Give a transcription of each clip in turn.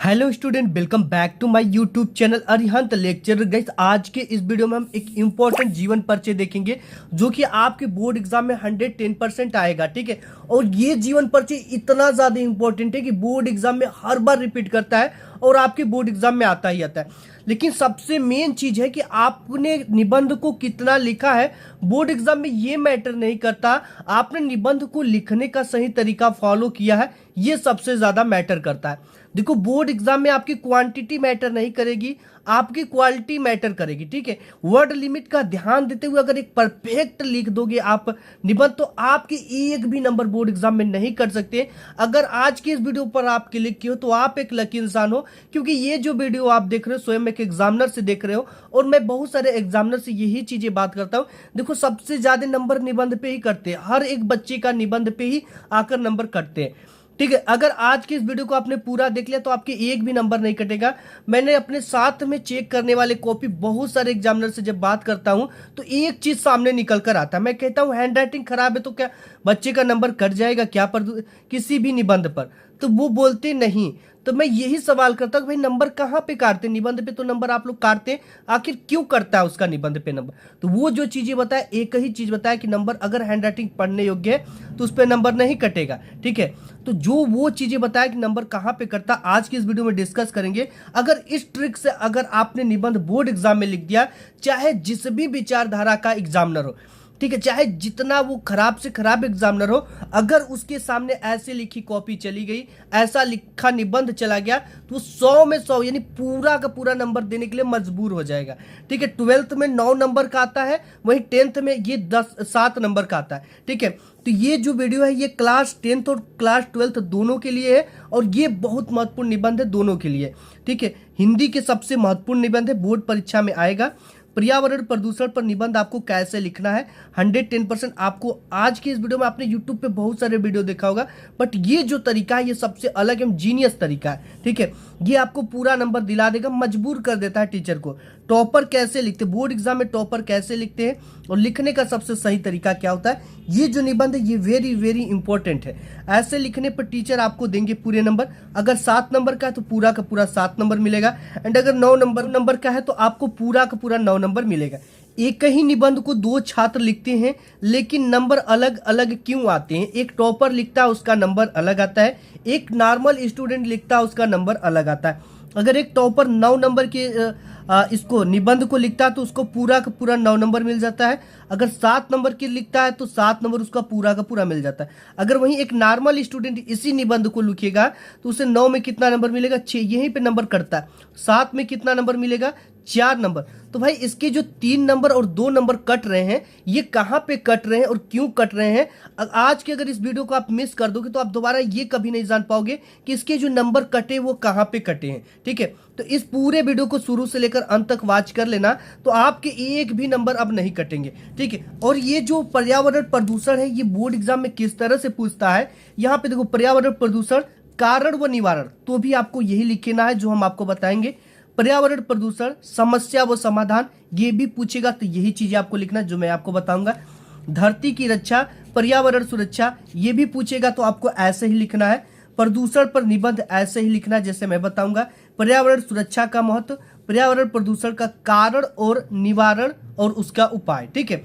Hello student, welcome back to my YouTube channel Arihant lecture. Guys, आज के इस video में हम एक इम्पोर्टेंट जीवन परिचय देखेंगे जो कि आपके बोर्ड एग्जाम में 110% आएगा। ठीक है, और ये जीवन परिचय इतना ज़्यादा इंपॉर्टेंट है कि बोर्ड एग्जाम में हर बार रिपीट करता है और आपके बोर्ड एग्जाम में आता ही आता है। लेकिन सबसे मेन चीज़ है कि आपने निबंध को कितना लिखा है। बोर्ड एग्जाम में ये मैटर नहीं करता, आपने निबंध को लिखने का सही तरीका फॉलो किया है, ये सबसे ज़्यादा मैटर करता है। देखो, बोर्ड एग्जाम में आपकी क्वांटिटी मैटर नहीं करेगी, आपकी क्वालिटी मैटर करेगी। ठीक है, वर्ड लिमिट का ध्यान देते हुए अगर एक परफेक्ट लिख दोगे आप निबंध, तो आपके एक भी नंबर बोर्ड एग्जाम में नहीं कर सकते। अगर आज की इस वीडियो पर आप क्लिक किए हो तो आप एक लकी इंसान हो, क्योंकि ये जो वीडियो आप देख रहे हो स्वयं एक एग्जामिनर से देख रहे हो, और मैं बहुत सारे एग्जामिनर से यही चीजें बात करता हूँ। देखो, सबसे ज्यादा नंबर निबंध पे ही करते हैं, हर एक बच्चे का निबंध पे ही आकर नंबर कटते हैं। ठीक है, अगर आज की इस वीडियो को आपने पूरा देख लिया तो आपके एक भी नंबर नहीं कटेगा। मैंने अपने साथ में चेक करने वाले कॉपी बहुत सारे एग्जामिनर से जब बात करता हूं तो एक चीज सामने निकल कर आता है। मैं कहता हूं हैंड राइटिंग खराब है तो क्या बच्चे का नंबर कट जाएगा क्या पर किसी भी निबंध पर? तो वो बोलते नहीं। तो मैं यही सवाल करता हूँ, भाई नंबर कहाँ पे काटते? निबंध पे तो नंबर आप लोग काटते हैं, आखिर क्यों करता है उसका निबंध पे नंबर? तो वो जो चीजें बताया, एक ही चीज बताया कि नंबर अगर हैंड राइटिंग पढ़ने योग्य है तो उस पर नंबर नहीं कटेगा। ठीक है, तो जो वो चीजें बताया कि नंबर कहाँ पे कटता, आज की इस वीडियो में डिस्कस करेंगे। अगर इस ट्रिक से अगर आपने निबंध बोर्ड एग्जाम में लिख दिया, चाहे जिस भी विचारधारा का एग्जामिनर हो, ठीक है, चाहे जितना वो खराब से खराब एग्जामिनर हो, अगर उसके सामने ऐसे लिखी कॉपी चली गई, ऐसा लिखा निबंध चला गया, तो 100 में 100 यानी पूरा का पूरा नंबर देने के लिए मजबूर हो जाएगा। ठीक है, 12th में 9 नंबर का आता है, वहीं 10th में ये 7 नंबर का आता है। ठीक है, तो ये जो वीडियो है ये क्लास 10th और क्लास 12th दोनों के लिए है, और ये बहुत महत्वपूर्ण निबंध है दोनों के लिए। ठीक है, हिंदी के सबसे महत्वपूर्ण निबंध है, बोर्ड परीक्षा में आएगा। पर्यावरण प्रदूषण पर निबंध आपको कैसे लिखना है, 110% आपको आज की इस वीडियो में, आपने YouTube पे बहुत सारे वीडियो देखा होगा, बट ये जो तरीका है ये सबसे अलग एवं जीनियस तरीका है। ठीक है, ये आपको पूरा नंबर दिला देगा, मजबूर कर देता है टीचर को। टॉपर कैसे लिखते, बोर्ड एग्जाम में टॉपर कैसे लिखते हैं और लिखने का सबसे सही तरीका क्या होता है, ये जो निबंध है ये वेरी वेरी इंपॉर्टेंट है। ऐसे लिखने पर टीचर आपको देंगे पूरे नंबर। अगर 7 नंबर का है तो पूरा का पूरा 7 नंबर मिलेगा, एंड अगर 9 नंबर का है तो आपको पूरा का पूरा 9 नंबर मिलेगा। एक ही निबंध को 2 छात्र लिखते हैं लेकिन नंबर अलग अलग क्यों आते हैं? एक टॉपर लिखता है उसका नंबर अलग आता है, एक नॉर्मल स्टूडेंट लिखता है उसका नंबर अलग आता है। अगर एक टॉपर 9 नंबर के इसको निबंध को लिखता है तो उसको पूरा का पूरा 9 नंबर मिल जाता है। अगर 7 नंबर की लिखता है तो 7 नंबर उसका पूरा का पूरा मिल जाता है। अगर वहीं एक नॉर्मल स्टूडेंट इसी निबंध को लिखेगा तो उसे 9 में कितना नंबर मिलेगा? 6। यहीं पे नंबर कटता है। 7 में कितना नंबर मिलेगा? 4 नंबर। तो भाई इसके जो 3 नंबर और 2 नंबर कट रहे हैं, ये कहाँ पे कट रहे हैं और क्यों कट रहे हैं? आज के अगर इस वीडियो को आप मिस कर दोगे तो आप दोबारा ये कभी नहीं जान पाओगे कि इसके जो नंबर कटे वो कहाँ पे कटे हैं। ठीक है, तो इस पूरे वीडियो को शुरू से लेकर अंत तक वॉच कर लेना, तो आपके एक भी नंबर अब नहीं कटेंगे। ठीक है, और ये जो पर्यावरण प्रदूषण है ये बोर्ड एग्जाम में किस तरह से पूछता है, यहाँ पे देखो, पर्यावरण प्रदूषण कारण व निवारण, तो भी आपको यही लिखना है जो हम आपको बताएंगे। पर्यावरण प्रदूषण समस्या व समाधान, ये भी पूछेगा तो यही चीजें आपको लिखना है जो मैं आपको बताऊंगा। धरती की रक्षा, पर्यावरण सुरक्षा, ये भी पूछेगा तो आपको ऐसे ही लिखना है। प्रदूषण पर निबंध ऐसे ही लिखना है जैसे मैं बताऊंगा। पर्यावरण सुरक्षा का महत्व, पर्यावरण प्रदूषण का कारण और निवारण और उसका उपाय। ठीक है,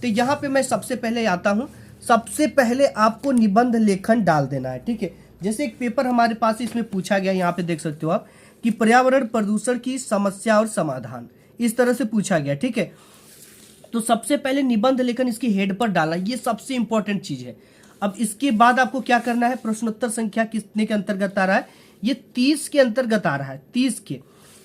तो यहाँ पे मैं सबसे पहले आता हूँ। सबसे पहले आपको निबंध लेखन डाल देना है। ठीक है, जैसे एक पेपर हमारे पास इसमें पूछा गया, यहाँ पे देख सकते हो आप कि पर्यावरण प्रदूषण की समस्या और समाधान, इस तरह से पूछा गया। ठीक है, तो सबसे पहले निबंध लेखन इसकी हेड पर डालना, ये सबसे इंपॉर्टेंट चीज है। अब इसके बाद आपको क्या करना है, प्रश्नोत्तर संख्या कितने के अंतर्गत आ रहा है? ये 30 के अंतर्गत आ रहा है, 30 के।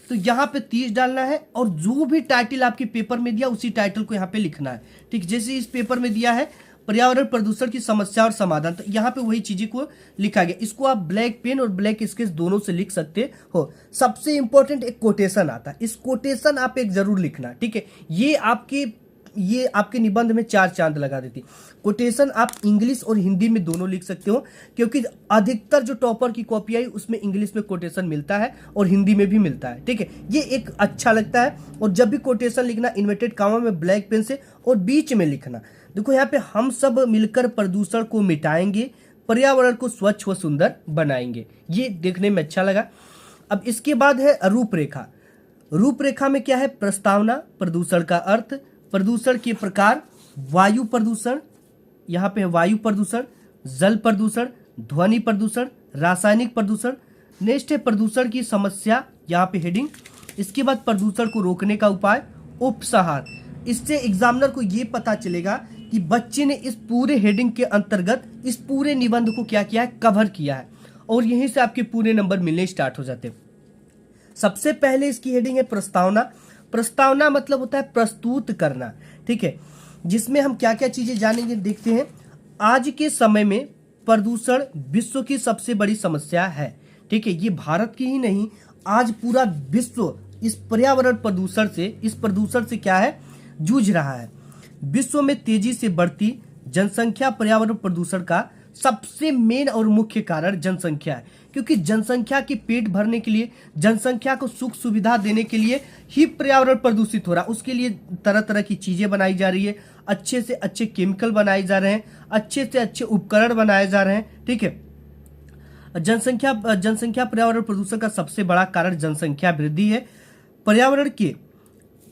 तो यहाँ पे 30 डालना है, और जो भी टाइटल आपके पेपर में दिया उसी टाइटल को यहाँ पे लिखना है। ठीक, जैसे इस पेपर में दिया है पर्यावरण प्रदूषण की समस्या और समाधान, तो यहाँ पे वही चीजें को लिखा गया। इसको आप ब्लैक पेन और ब्लैक स्केच दोनों से लिख सकते हो। सबसे इंपॉर्टेंट एक कोटेशन आता है, इस कोटेशन आप एक जरूर लिखना। ठीक है, ये आपके निबंध में 4 चांद लगा देती। कोटेशन आप इंग्लिश और हिंदी में दोनों लिख सकते हो, क्योंकि अधिकतर जो टॉपर की कॉपी आई उसमें इंग्लिश में कोटेशन मिलता है और हिंदी में भी मिलता है। ठीक है, ये एक अच्छा लगता है। और जब भी कोटेशन लिखना, इन्वर्टेड कॉमा में ब्लैक पेन से और बीच में लिखना। देखो यहाँ पे, हम सब मिलकर प्रदूषण को मिटाएंगे, पर्यावरण को स्वच्छ व सुंदर बनाएंगे, ये देखने में अच्छा लगा। अब इसके बाद है रूपरेखा। रूपरेखा में क्या है? प्रस्तावना, प्रदूषण का अर्थ, प्रदूषण के प्रकार, वायु प्रदूषण, यहाँ पे है वायु प्रदूषण, जल प्रदूषण, ध्वनि प्रदूषण, रासायनिक प्रदूषण। नेक्स्ट है प्रदूषण की समस्या, यहाँ पे हेडिंग। इसके बाद प्रदूषण को रोकने का उपाय, उपसंहार। इससे एग्जामिनर को ये पता चलेगा कि बच्चे ने इस पूरे हेडिंग के अंतर्गत इस पूरे निबंध को क्या किया है, कवर किया है, और यहीं से आपके पूरे नंबर मिलने स्टार्ट हो जाते हैं। सबसे पहले इसकी हेडिंग है प्रस्तावना। प्रस्तावना मतलब होता है प्रस्तुत करना, ठीक है, जिसमें हम क्या क्या चीजें जानेंगे, देखते हैं। आज के समय में प्रदूषण विश्व की सबसे बड़ी समस्या है, ठीक है। ये भारत की ही नहीं, आज पूरा विश्व इस पर्यावरण प्रदूषण से, इस प्रदूषण से क्या है, जूझ रहा है। विश्व में तेजी से बढ़ती जनसंख्या पर्यावरण प्रदूषण का सबसे मेन और मुख्य कारण जनसंख्या है, क्योंकि जनसंख्या के पेट भरने के लिए, जनसंख्या को सुख सुविधा देने के लिए ही पर्यावरण प्रदूषित हो रहा है। उसके लिए तरह तरह की चीजें बनाई जा रही है, अच्छे से अच्छे केमिकल बनाए जा रहे हैं, अच्छे से अच्छे उपकरण बनाए जा रहे हैं, ठीक है। जनसंख्या पर्यावरण प्रदूषण का सबसे बड़ा कारण जनसंख्या वृद्धि है। पर्यावरण के,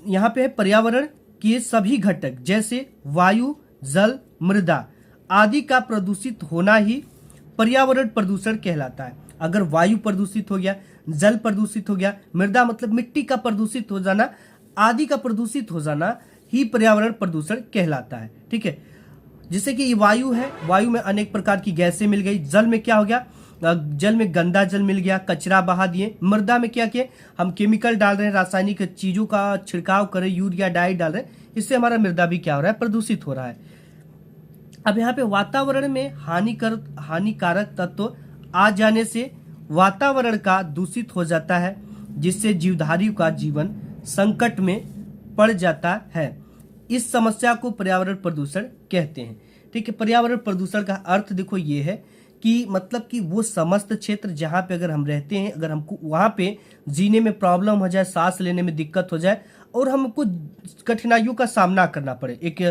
यहाँ पे है पर्यावरण के सभी घटक जैसे वायु, जल, मृदा आदि का प्रदूषित होना ही पर्यावरण प्रदूषण कहलाता है। अगर वायु प्रदूषित हो गया, जल प्रदूषित हो गया, मृदा मतलब मिट्टी का प्रदूषित हो जाना, आदि का प्रदूषित हो जाना ही पर्यावरण प्रदूषण कहलाता है, ठीक है। जैसे कि ये वायु है, वायु में अनेक प्रकार की गैसें मिल गई। जल में क्या हो गया, जल में गंदा जल मिल गया, कचरा बहा दिए। मृदा में क्या किए, हम केमिकल डाल रहे हैं, रासायनिक चीजों का छिड़काव कर रहे हैं, यूरिया डाई डाल रहे हैं, इससे हमारा मृदा भी क्या हो रहा है, प्रदूषित हो रहा है। अब यहाँ पे वातावरण में हानिकारक तत्व आ जाने से वातावरण का दूषित हो जाता है, जिससे जीवधारियों का जीवन संकट में पड़ जाता है। इस समस्या को पर्यावरण प्रदूषण कहते हैं, ठीक है। पर्यावरण प्रदूषण का अर्थ देखो ये है कि मतलब कि वो समस्त क्षेत्र जहाँ पे अगर हम रहते हैं, अगर हमको वहाँ पे जीने में प्रॉब्लम हो जाए, सांस लेने में दिक्कत हो जाए और हमको कठिनाइयों का सामना करना पड़े एक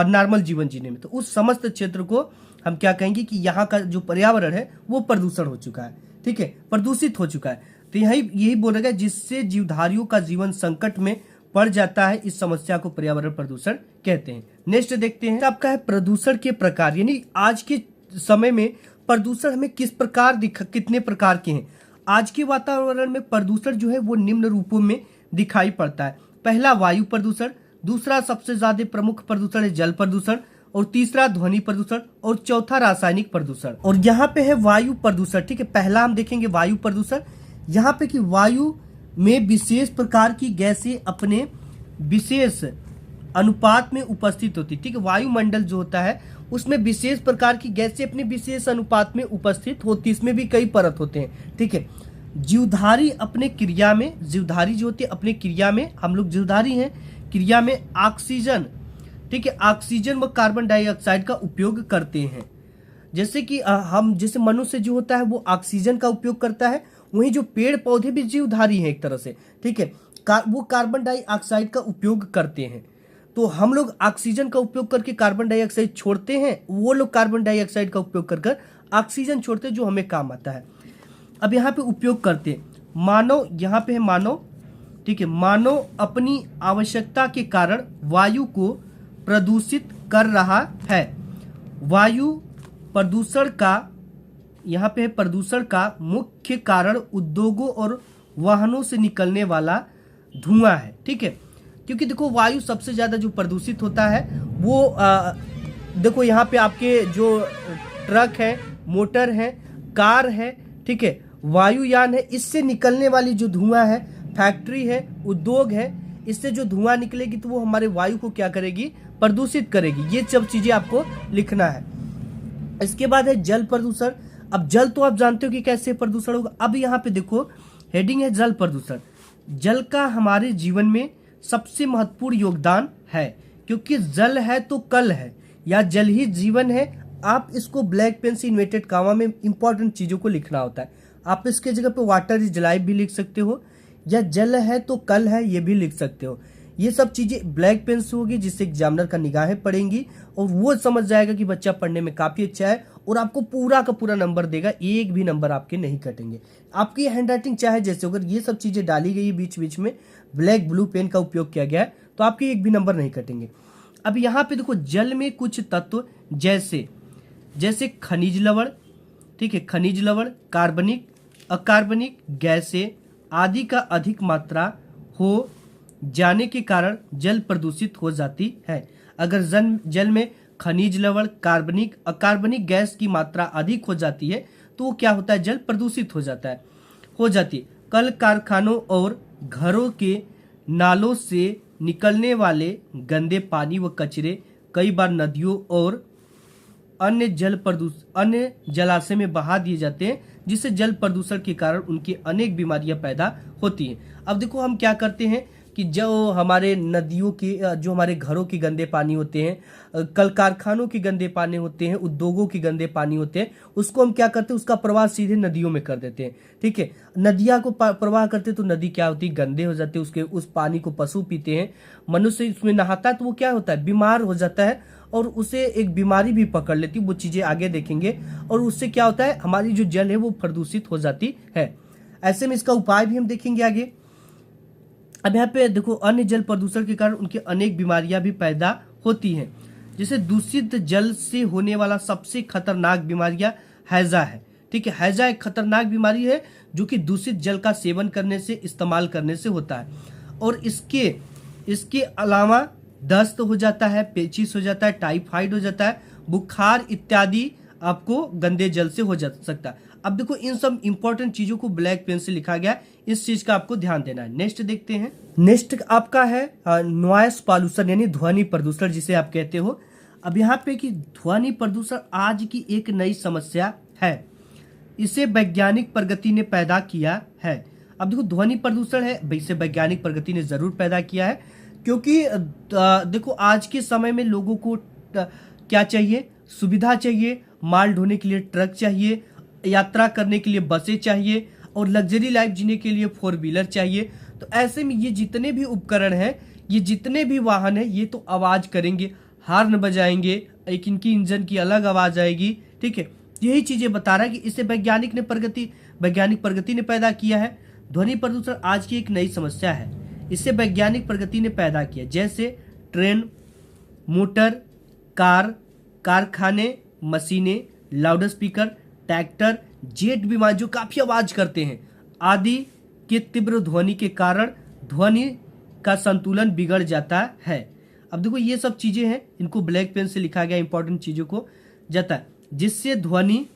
नॉर्मल जीवन जीने में, तो उस समस्त क्षेत्र को हम क्या कहेंगे कि यहाँ का जो पर्यावरण है वो प्रदूषण हो चुका है, ठीक है, प्रदूषित हो चुका है। तो यही बोला गया, जिससे जीवधारियों का जीवन संकट में पड़ जाता है। इस समस्या को पर्यावरण प्रदूषण कहते हैं। नेक्स्ट देखते हैं, आपका है प्रदूषण के प्रकार, यानी आज के समय में प्रदूषण हमें किस प्रकार कितने प्रकार के हैं। आज के वातावरण में प्रदूषण जो है वो निम्न रूपों में दिखाई पड़ता है। पहला वायु प्रदूषण, दूसरा सबसे ज्यादा प्रमुख प्रदूषण है जल प्रदूषण, और तीसरा ध्वनि प्रदूषण, और चौथा रासायनिक प्रदूषण। और यहाँ पे है वायु प्रदूषण, ठीक है। पहला हम देखेंगे वायु प्रदूषण। यहाँ पे कि वायु में विशेष प्रकार की गैसें अपने विशेष अनुपात में उपस्थित होती, ठीक है। वायुमंडल जो होता है उसमें विशेष प्रकार की गैसें अपने विशेष अनुपात में उपस्थित होती, इसमें भी कई परत होते हैं, ठीक है। जीवधारी अपने क्रिया में, जीवधारी जो होती है अपने क्रिया में, हम लोग जीवधारी हैं, क्रिया में ऑक्सीजन, ठीक है, ऑक्सीजन व कार्बन डाइऑक्साइड का उपयोग करते हैं। जैसे कि हम, जैसे मनुष्य जो होता है वो ऑक्सीजन का उपयोग करता है, वहीं जो पेड़ पौधे भी जीवधारी हैं एक तरह से, ठीक है, वो कार्बन डाइऑक्साइड का उपयोग करते हैं। तो हम लोग ऑक्सीजन का उपयोग करके कार्बन डाइऑक्साइड छोड़ते हैं, वो लोग कार्बन डाइऑक्साइड का उपयोग कर ऑक्सीजन छोड़ते हैं, जो हमें काम आता है। अब यहाँ पे उपयोग करते हैं मानव, यहाँ पे है मानव, ठीक है। मानव अपनी आवश्यकता के कारण वायु को प्रदूषित कर रहा है। वायु प्रदूषण का, यहाँ पे है प्रदूषण का मुख्य कारण उद्योगों और वाहनों से निकलने वाला धुआं है, ठीक है। क्योंकि देखो वायु सबसे ज्यादा जो प्रदूषित होता है वो देखो यहाँ पे आपके जो ट्रक है, मोटर है, कार है, ठीक है, वायुयान है, इससे निकलने वाली जो धुआं है, फैक्ट्री है, उद्योग है, इससे जो धुआं निकलेगी तो वो हमारे वायु को क्या करेगी, प्रदूषित करेगी। ये सब चीजें आपको लिखना है। इसके बाद है जल प्रदूषण। अब जल तो आप जानते हो कि कैसे प्रदूषण होगा। अब यहाँ पे देखो हेडिंग है जल प्रदूषण। जल का हमारे जीवन में सबसे महत्वपूर्ण योगदान है, क्योंकि जल है तो कल है, या जल ही जीवन है। आप इसको ब्लैक पेन से इन्वर्टेड कॉमा में इंपॉर्टेंट चीजों को लिखना होता है। आप इसके जगह पे वाटर इज लाइफ भी लिख सकते हो, या जल है तो कल है ये भी लिख सकते हो। ये सब चीजें ब्लैक पेन से होगी, जिससे एग्जामिनर का निगाहें पड़ेंगी और वो समझ जाएगा कि बच्चा पढ़ने में काफी अच्छा है और आपको पूरा का पूरा नंबर देगा, एक भी नंबर आपके नहीं कटेंगे। आपकी हैंडराइटिंग चाहे जैसे, अगर ये सब चीज़ें डाली गई बीच बीच में, ब्लैक ब्लू पेन का उपयोग किया गया है, तो आपके एक भी नंबर नहीं कटेंगे। अब यहाँ पे देखो, जल में कुछ तत्व जैसे जैसे खनिज लवण, ठीक है, खनिज लवण, कार्बनिक, अकार्बनिक गैसें आदि का अधिक मात्रा हो जाने के कारण जल प्रदूषित हो जाती है। अगर जल में खनिज लवण, कार्बनिक, अकार्बनिक गैस की मात्रा अधिक हो जाती है तो वो क्या होता है, जल प्रदूषित हो जाती है। कल कारखानों और घरों के नालों से निकलने वाले गंदे पानी व कचरे कई बार नदियों और अन्य जलाशय में बहा दिए जाते हैं, जिससे जल प्रदूषण के कारण उनकी अनेक बीमारियां पैदा होती हैं। अब देखो, हम क्या करते हैं कि जो हमारे नदियों के, जो हमारे घरों के गंदे पानी होते हैं, कल कारखानों के गंदे पानी होते हैं, उद्योगों के गंदे पानी होते हैं, उसको हम क्या करते हैं, उसका प्रवाह सीधे नदियों में कर देते हैं। ठीक है, नदियाँ को प्रवाह करते तो नदी क्या होती है, गंदे हो जाते हैं। उस पानी को पशु पीते हैं, मनुष्य उसमें नहाता है तो वो क्या होता है, बीमार हो जाता है, और उसे एक बीमारी भी पकड़ लेती है। वो चीजें आगे देखेंगे। और उससे क्या होता है, हमारी जो जल है वो प्रदूषित हो जाती है। ऐसे में इसका उपाय भी हम देखेंगे आगे। अब यहाँ पे देखो, अन्य जल प्रदूषण के कारण उनकी अनेक बीमारियां भी पैदा होती हैं। जैसे दूषित जल से होने वाला सबसे खतरनाक बीमारियां हैजा है। ठीक है, हैजा एक खतरनाक बीमारी है जो कि दूषित जल का सेवन करने से, इस्तेमाल करने से होता है। और इसके अलावा दस्त हो जाता है, पेचिश हो जाता है, टाइफाइड हो जाता है, बुखार इत्यादि आपको गंदे जल से हो जा सकता है। अब देखो, इन सब इंपॉर्टेंट चीजों को ब्लैक पेन से लिखा गया है, इस चीज का आपको ध्यान देना है। नेक्स्ट देखते हैं। नेक्स्ट आपका है नॉइस पॉल्यूशन, यानी ध्वनि प्रदूषण जिसे आप कहते हो। अब यहाँ पे कि ध्वनि प्रदूषण आज की एक नई समस्या है, इसे वैज्ञानिक प्रगति ने पैदा किया है। अब देखो, ध्वनि प्रदूषण है, इसे वैज्ञानिक प्रगति ने जरूर पैदा किया है, क्योंकि देखो आज के समय में लोगों को क्या चाहिए, सुविधा चाहिए, माल ढोने के लिए ट्रक चाहिए, यात्रा करने के लिए बसें चाहिए, और लग्जरी लाइफ जीने के लिए 4 व्हीलर चाहिए। तो ऐसे में ये जितने भी उपकरण हैं, ये जितने भी वाहन हैं, ये तो आवाज करेंगे, हार्न बजाएंगे, एक इनकी इंजन की अलग आवाज आएगी। ठीक है, यही चीजें बता रहा है कि इसे वैज्ञानिक प्रगति ने पैदा किया है। ध्वनि प्रदूषण आज की एक नई समस्या है, इसे वैज्ञानिक प्रगति ने पैदा किया। जैसे ट्रेन, मोटर, कार, कारखाने, मशीनें, लाउड स्पीकर, ट्रैक्टर, जेट विमान जो काफी आवाज करते हैं आदि के तीव्र ध्वनि के कारण ध्वनि का संतुलन बिगड़ जाता है। अब देखो, ये सब चीजें हैं, इनको ब्लैक पेन से लिखा गया, इंपॉर्टेंट चीजों को जाता है, जिससे ध्वनि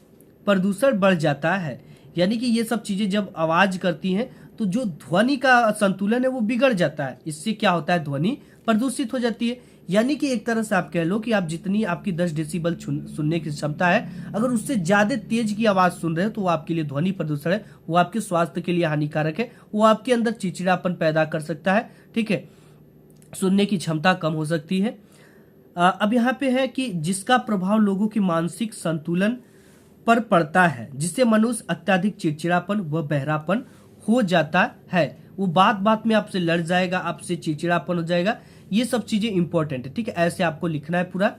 प्रदूषण बढ़ जाता है। यानी कि ये सब चीजें जब आवाज करती हैं तो जो ध्वनि का संतुलन है वो बिगड़ जाता है, इससे क्या होता है, ध्वनि प्रदूषित हो जाती है। यानी कि एक तरह से आप कह लो कि आप जितनी आपकी 10 डेसिबल सुनने की क्षमता है, अगर उससे ज्यादा तेज की आवाज सुन रहे हो तो वो आपके लिए ध्वनि प्रदूषण है, वो आपके स्वास्थ्य के लिए हानिकारक है, वो आपके अंदर चिड़चिड़ापन पैदा कर सकता है। ठीक है, सुनने की क्षमता कम हो सकती है। अब यहाँ पे है कि जिसका प्रभाव लोगों के मानसिक संतुलन पर पड़ता है, जिससे मनुष्य अत्यधिक चिड़चिड़ापन व बहरापन हो जाता है। वो बात बात में आपसे लड़ जाएगा, आपसे चिड़चिड़ापन हो जाएगा। ये सब चीजें इंपॉर्टेंट है। ठीक है, ऐसे आपको लिखना है पूरा।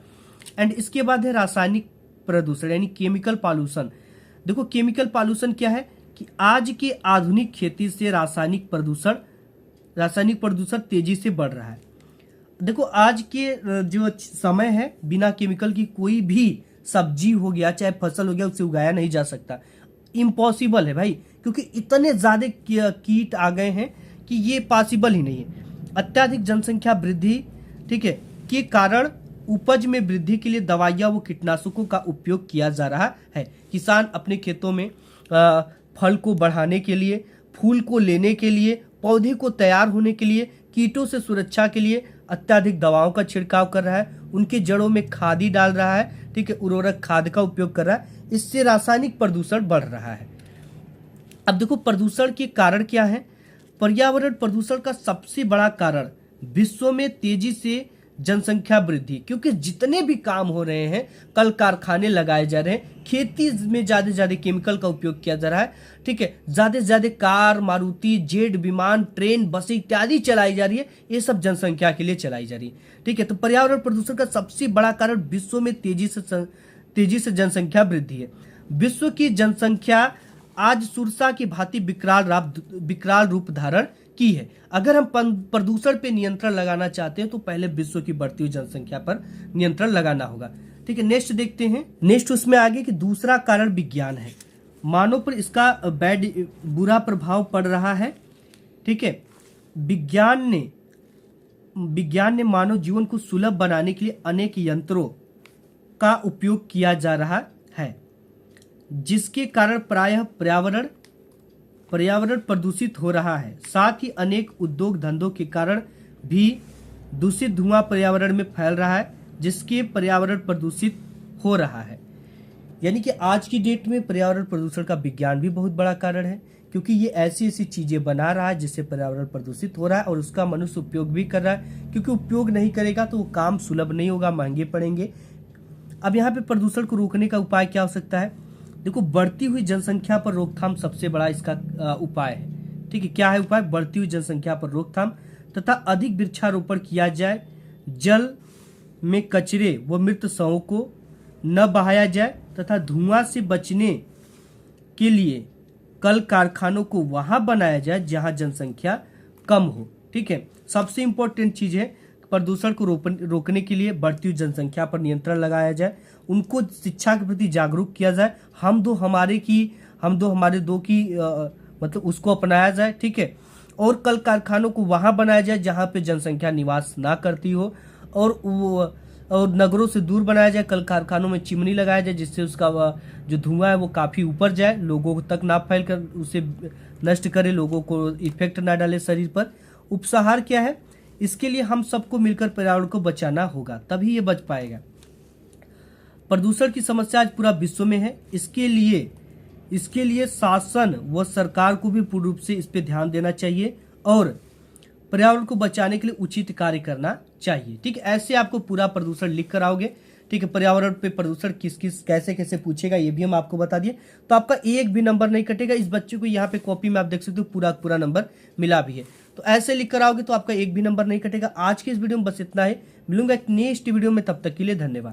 एंड इसके बाद है रासायनिक प्रदूषण, यानी केमिकल पॉल्यूशन। देखो, केमिकल पॉल्यूशन क्या है कि आज के आधुनिक खेती से रासायनिक प्रदूषण तेजी से बढ़ रहा है। देखो, आज के जो समय है, बिना केमिकल की कोई भी सब्जी हो गया, चाहे फसल हो गया, उसे उगाया नहीं जा सकता। इम्पॉसिबल है भाई, क्योंकि इतने ज्यादा कीट आ गए हैं कि ये पॉसिबल ही नहीं है। अत्यधिक जनसंख्या वृद्धि, ठीक है, के कारण उपज में वृद्धि के लिए दवाइयां व कीटनाशकों का उपयोग किया जा रहा है। किसान अपने खेतों में फल को बढ़ाने के लिए, फूल को लेने के लिए, पौधे को तैयार होने के लिए, कीटों से सुरक्षा के लिए अत्यधिक दवाओं का छिड़काव कर रहा है, उनके जड़ों में खादी डाल रहा है। ठीक है, उर्वरक खाद का उपयोग कर रहा है, इससे रासायनिक प्रदूषण बढ़ रहा है। अब देखो, प्रदूषण के कारण क्या है। पर्यावरण प्रदूषण का सबसे बड़ा कारण विश्व में तेजी से जनसंख्या वृद्धि, क्योंकि जितने भी काम हो रहे हैं, कल कारखाने लगाए जा रहे हैं, खेती में ज्यादा से ज्यादा केमिकल का उपयोग किया जा रहा है। ठीक है, ज्यादा से ज्यादा कार, मारुति, जेट विमान, ट्रेन, बसें इत्यादि चलाई जा रही है। ये सब जनसंख्या के लिए चलाई जा रही है। ठीक है, तो पर्यावरण प्रदूषण का सबसे बड़ा कारण विश्व में तेजी से तेजी से जनसंख्या वृद्धि है। विश्व की जनसंख्या आज सुरसा की भांति विकराल रूप धारण की है। अगर हम प्रदूषण पे नियंत्रण लगाना चाहते हैं तो पहले विश्व की बढ़ती हुई जनसंख्या पर नियंत्रण लगाना होगा। ठीक है, नेक्स्ट देखते हैं। नेक्स्ट उसमें आगे कि दूसरा कारण विज्ञान है। मानव पर इसका बुरा प्रभाव पड़ रहा है। ठीक है, विज्ञान ने मानव जीवन को सुलभ बनाने के लिए अनेक यंत्रों का उपयोग किया जा रहा है, जिसके कारण प्रायः पर्यावरण प्रदूषित हो रहा है। साथ ही अनेक उद्योग धंधों के कारण भी दूषित धुआं पर्यावरण में फैल रहा है, जिसके पर्यावरण प्रदूषित हो रहा है। यानी कि आज की डेट में पर्यावरण प्रदूषण का विज्ञान भी बहुत बड़ा कारण है, क्योंकि ये ऐसी ऐसी चीजें बना रहा है जिससे पर्यावरण प्रदूषित हो रहा है और उसका मनुष्य उपयोग भी कर रहा है, क्योंकि उपयोग नहीं करेगा तो वो काम सुलभ नहीं होगा, महंगे पड़ेंगे। अब यहाँ पे प्रदूषण को रोकने का उपाय क्या हो सकता है? देखो, बढ़ती हुई जनसंख्या पर रोकथाम सबसे बड़ा इसका उपाय है। ठीक है, क्या है उपाय? बढ़ती हुई जनसंख्या पर रोकथाम तथा अधिक वृक्षारोपण किया जाए। जल में कचरे व मृत शवों को न बहाया जाए तथा धुआं से बचने के लिए कल कारखानों को वहां बनाया जाए जहां जनसंख्या कम हो। ठीक है, सबसे इंपॉर्टेंट चीज है प्रदूषण को रोकने के लिए बढ़ती हुई जनसंख्या पर नियंत्रण लगाया जाए, उनको शिक्षा के प्रति जागरूक किया जाए, हम दो हमारे दो की मतलब उसको अपनाया जाए। ठीक है, और कल कारखानों को वहां बनाया जाए जहां पे जनसंख्या निवास ना करती हो, और नगरों से दूर बनाया जाए। कल कारखानों में चिमनी लगाया जाए जिससे उसका जो धुआं है वो काफी ऊपर जाए, लोगों तक ना फैल कर उसे नष्ट करे, लोगों को इफेक्ट ना डाले शरीर पर। उपसंहार क्या है? इसके लिए हम सबको मिलकर पर्यावरण को बचाना होगा, तभी ये बच पाएगा। प्रदूषण की समस्या आज पूरा विश्व में है। इसके लिए शासन व सरकार को भी पूर्ण रूप से इस पे ध्यान देना चाहिए और पर्यावरण को बचाने के लिए उचित कार्य करना चाहिए। ठीक है, ऐसे आपको पूरा प्रदूषण लिख कर आओगे। ठीक है, पर्यावरण पे प्रदूषण किस कैसे कैसे पूछेगा ये भी हम आपको बता दिए, तो आपका एक भी नंबर नहीं कटेगा। इस बच्चे को यहाँ पे कॉपी में आप देख सकते हो पूरा नंबर मिला भी है, तो ऐसे लिख कर आओगे तो आपका एक भी नंबर नहीं कटेगा। आज के इस वीडियो में बस इतना है, मिलूंगा एक नेक्स्ट वीडियो में, तब तक के लिए धन्यवाद।